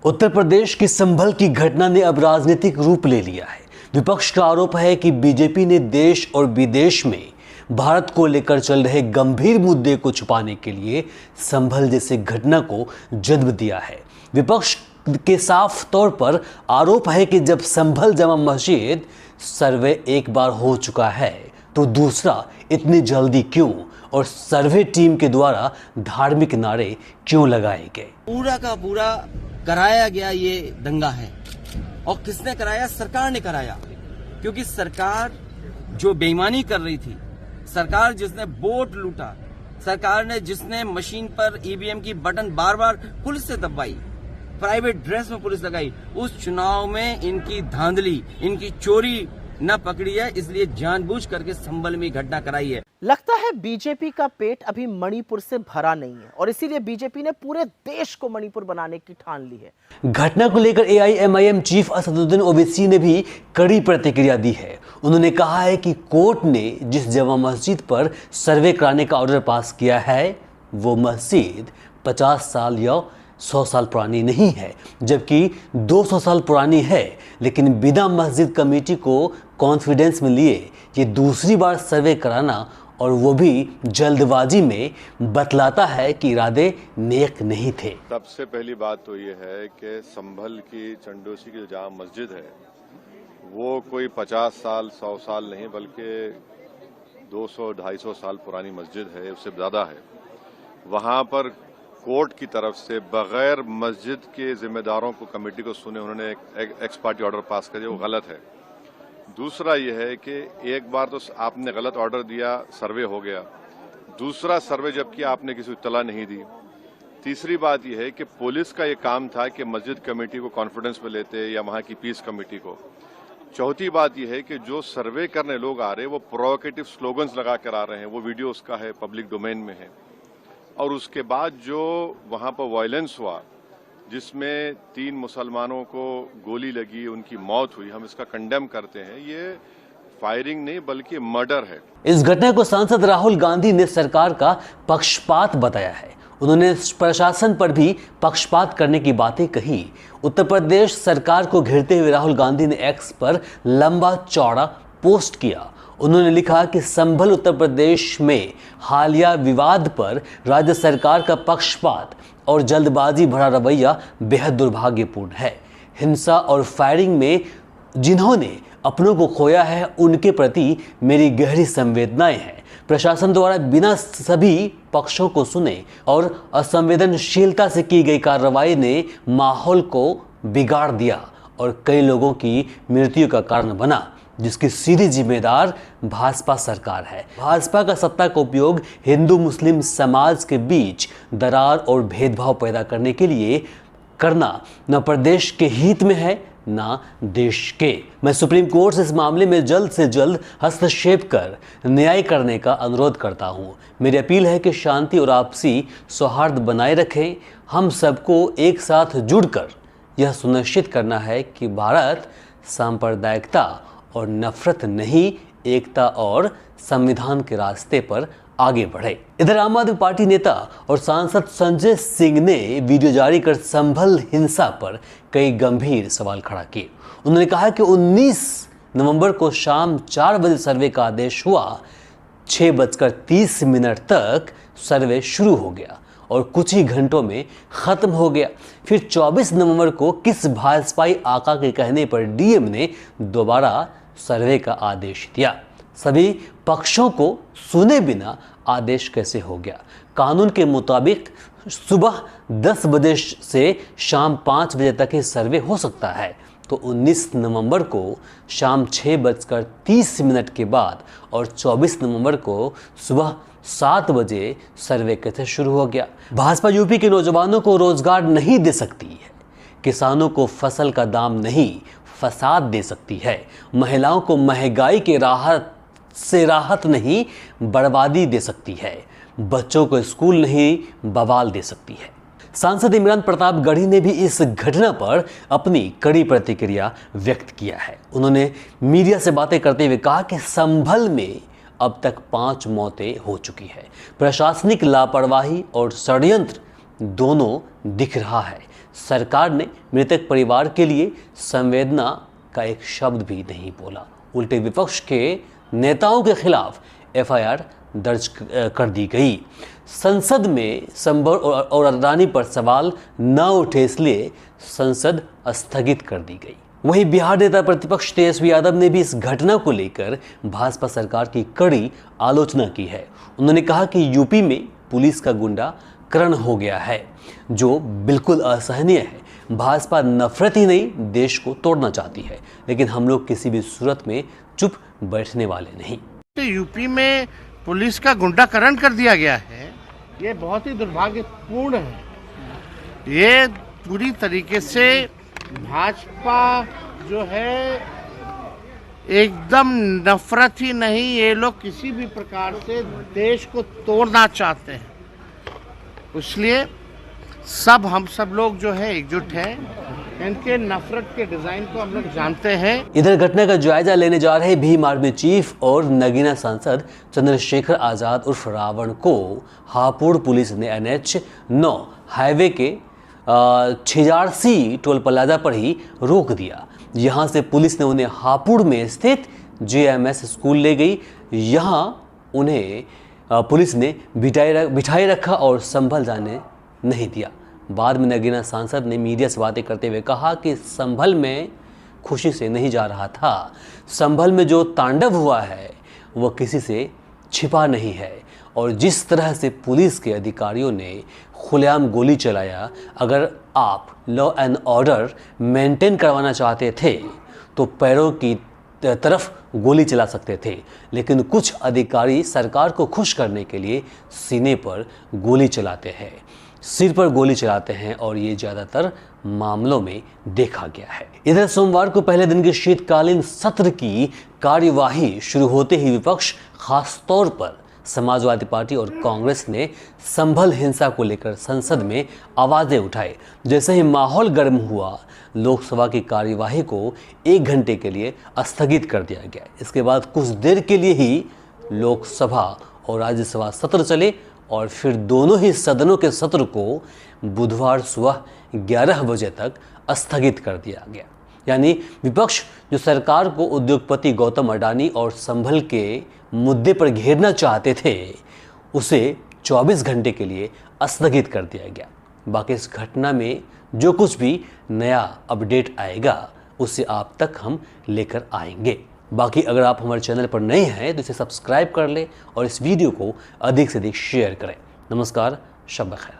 उत्तर प्रदेश की संभल की घटना ने अब राजनीतिक रूप ले लिया है। विपक्ष का आरोप है कि बीजेपी ने देश और विदेश में भारत को लेकर चल रहे गंभीर मुद्दे को छुपाने के लिए संभल जैसी घटना को जन्म दिया है। विपक्ष के साफ तौर पर आरोप है कि जब संभल जामा मस्जिद सर्वे एक बार हो चुका है तो दूसरा इतनी जल्दी क्यों, और सर्वे टीम के द्वारा धार्मिक नारे क्यों लगाए गए। पूरा का पूरा कराया गया ये दंगा है, और किसने कराया? सरकार ने कराया, क्योंकि सरकार जो बेईमानी कर रही थी, सरकार जिसने वोट लूटा, सरकार ने जिसने मशीन पर ईवीएम की बटन बार बार पुलिस से दबाई, प्राइवेट ड्रेस में पुलिस लगाई, उस चुनाव में इनकी धांधली, इनकी चोरी न पकड़ी है, इसलिए जानबूझ करके संभल में घटना कराई है। लगता है बीजेपी का पेट अभी मणिपुर से भरा नहीं है और इसीलिए बीजेपी ने पूरे देश को मणिपुर बनाने की ठान ली है। घटना को लेकर एआईएमआईएम चीफ असदुद्दीन ओवैसी ने भी कड़ी प्रतिक्रिया दी है। उन्होंने कहा है कि कोर्ट ने जिस जामा मस्जिद पर सर्वे कराने का ऑर्डर पास किया है वो मस्जिद 50 साल या 100 साल पुरानी नहीं है, जबकि 200 साल पुरानी है, लेकिन बिना मस्जिद कमेटी को कॉन्फिडेंस में लिए ये दूसरी बार सर्वे कराना, और वो भी जल्दबाजी में, बतलाता है कि इरादे नेक नहीं थे। सबसे पहली बात तो ये है कि संभल की चंडोसी की जो जामा मस्जिद है वो कोई 50 साल 100 साल नहीं बल्कि 200-250 साल पुरानी मस्जिद है, उससे ज़्यादा है। वहाँ पर कोर्ट की तरफ से बगैर मस्जिद के जिम्मेदारों को, कमेटी को सुने उन्होंने एक एक्स पार्टी ऑर्डर पास कर दिया, वो गलत है। दूसरा यह है कि एक बार तो आपने गलत ऑर्डर दिया, सर्वे हो गया, दूसरा सर्वे जब किया आपने किसी को इत्तला नहीं दी। तीसरी बात यह है कि पुलिस का ये काम था कि मस्जिद कमेटी को कॉन्फिडेंस में लेते या वहाँ की पीस कमेटी को। चौथी बात यह है कि जो सर्वे करने लोग आ रहे हैं वो प्रोवोकेटिव स्लोगन्स लगा कर आ रहे हैं, वो वीडियो उसका है, पब्लिक डोमेन में है। और उसके बाद जो वहाँ पर वायलेंस हुआ जिसमें 3 मुसलमानों को गोली लगी, उनकी मौत हुई, हम इसका कंडेम करते हैं। ये फायरिंग नहीं बल्कि मर्डर है। इस घटना को सांसद राहुल गांधी ने सरकार का पक्षपात बताया है। उन्होंने प्रशासन पर भी पक्षपात करने की बातें कही। उत्तर प्रदेश सरकार को घेरते हुए राहुल गांधी ने एक्स पर लंबा चौड़ा पोस्ट किया। उन्होंने लिखा कि संभल उत्तर प्रदेश में हालिया विवाद पर राज्य सरकार का पक्षपात और जल्दबाजी भरा रवैया बेहद दुर्भाग्यपूर्ण है। हिंसा और फायरिंग में जिन्होंने अपनों को खोया है उनके प्रति मेरी गहरी संवेदनाएं हैं। प्रशासन द्वारा बिना सभी पक्षों को सुने और असंवेदनशीलता से की गई कार्रवाई ने माहौल को बिगाड़ दिया और कई लोगों की मृत्यु का कारण बना, जिसकी सीधी जिम्मेदार भाजपा सरकार है। भाजपा का सत्ता का उपयोग हिंदू मुस्लिम समाज के बीच दरार और भेदभाव पैदा करने के लिए करना न प्रदेश के हित में है न देश के। मैं सुप्रीम कोर्ट से इस मामले में जल्द से जल्द हस्तक्षेप कर न्याय करने का अनुरोध करता हूं। मेरी अपील है कि शांति और आपसी सौहार्द बनाए रखें। हम सबको एक साथ जुड़कर यह सुनिश्चित करना है कि भारत सांप्रदायिकता और नफरत नहीं, एकता और संविधान के रास्ते पर आगे बढ़े। इधर आम आदमी पार्टी नेता और सांसद संजय सिंह ने वीडियो जारी कर संभल हिंसा पर कई गंभीर सवाल खड़ा किए। उन्होंने कहा कि 19 नवंबर को शाम 4 बजे सर्वे का आदेश हुआ, 6:30 तक सर्वे शुरू हो गया और कुछ ही घंटों में खत्म हो गया। फिर 24 नवंबर को किस भाजपाई आका के कहने पर डीएम ने दोबारा सर्वे का आदेश दिया। सभी पक्षों को सुने बिना आदेश कैसे हो गया? कानून के मुताबिक सुबह 10 बजे से शाम 5 बजे तक ही सर्वे हो सकता है, तो 19 नवंबर को शाम 6:30 के बाद और 24 नवंबर को सुबह 7 बजे सर्वे कैसे शुरू हो गया? भाजपा यूपी के नौजवानों को रोजगार नहीं दे सकती है, किसानों को फसल का दाम नहीं फसाद दे सकती है, महिलाओं को महंगाई के राहत नहीं बर्बादी दे सकती है, बच्चों को स्कूल नहीं बवाल दे सकती है। सांसद इमरान प्रतापगढ़ी ने भी इस घटना पर अपनी कड़ी प्रतिक्रिया व्यक्त किया है। उन्होंने मीडिया से बातें करते हुए कहा कि संभल में अब तक 5 मौतें हो चुकी है। प्रशासनिक लापरवाही और षड्यंत्र दोनों दिख रहा है। सरकार ने मृतक परिवार के लिए संवेदना का एक शब्द भी नहीं बोला। उल्टे विपक्ष के नेताओं के खिलाफ एफआईआर दर्ज कर दी गई। संसद में संभल और अडानी पर सवाल न उठे इसलिए संसद स्थगित कर दी गई। वहीं बिहार नेता प्रतिपक्ष तेजस्वी यादव ने भी इस घटना को लेकर भाजपा सरकार की कड़ी आलोचना की है। उन्होंने कहा कि यूपी में पुलिस का गुंडाकरण हो गया है, जो बिल्कुल असहनीय है। भाजपा नफरत ही नहीं, देश को तोड़ना चाहती है, लेकिन हम लोग किसी भी सूरत में चुप बैठने वाले नहीं। तो यूपी में पुलिस का गुंडाकरण कर दिया गया है, ये बहुत ही दुर्भाग्यपूर्ण है। ये पूरी तरीके से भाजपा जो है एकदम नफरत ही नहीं, ये लोग किसी भी प्रकार से देश को तोड़ना चाहते हैं। इसलिए हम सब लोग जो है एकजुट हैं। इनके नफरत के डिजाइन को हम लोग जानते हैं। इधर घटना का जायजा लेने जा रहे भीम आर्मी चीफ और नगीना सांसद चंद्रशेखर आजाद उर्फ रावण को हापुड़ पुलिस ने NH-9 हाईवे के छिजारसी टोल प्लाजा पर ही रोक दिया। यहां से पुलिस ने उन्हें हापुड़ में स्थित JMS स्कूल ले गई। यहां उन्हें पुलिस ने बिठाए रखा और संभल जाने नहीं दिया। बाद में नगीना सांसद ने मीडिया से बातें करते हुए कहा कि संभल में खुशी से नहीं जा रहा था। संभल में जो तांडव हुआ है वह किसी से छिपा नहीं है, और जिस तरह से पुलिस के अधिकारियों ने खुलेआम गोली चलाया, अगर आप लॉ एंड ऑर्डर मेंटेन करवाना चाहते थे तो पैरों की तरफ गोली चला सकते थे, लेकिन कुछ अधिकारी सरकार को खुश करने के लिए सीने पर गोली चलाते हैं, सिर पर गोली चलाते हैं, और ये ज़्यादातर मामलों में देखा गया है। इधर सोमवार को पहले दिन के शीतकालीन सत्र की कार्यवाही शुरू होते ही विपक्ष, खास तौर पर समाजवादी पार्टी और कांग्रेस ने संभल हिंसा को लेकर संसद में आवाजें उठाई। जैसे ही माहौल गर्म हुआ, लोकसभा की कार्यवाही को 1 घंटे के लिए स्थगित कर दिया गया। इसके बाद कुछ देर के लिए ही लोकसभा और राज्यसभा सत्र चले, और फिर दोनों ही सदनों के सत्र को बुधवार सुबह 11 बजे तक स्थगित कर दिया गया। यानी विपक्ष जो सरकार को उद्योगपति गौतम अडानी और संभल के मुद्दे पर घेरना चाहते थे, उसे 24 घंटे के लिए स्थगित कर दिया गया। बाकी इस घटना में जो कुछ भी नया अपडेट आएगा उसे आप तक हम लेकर आएंगे। बाकी अगर आप हमारे चैनल पर नए हैं तो इसे सब्सक्राइब कर लें और इस वीडियो को अधिक से अधिक शेयर करें। नमस्कार, शब बखैर।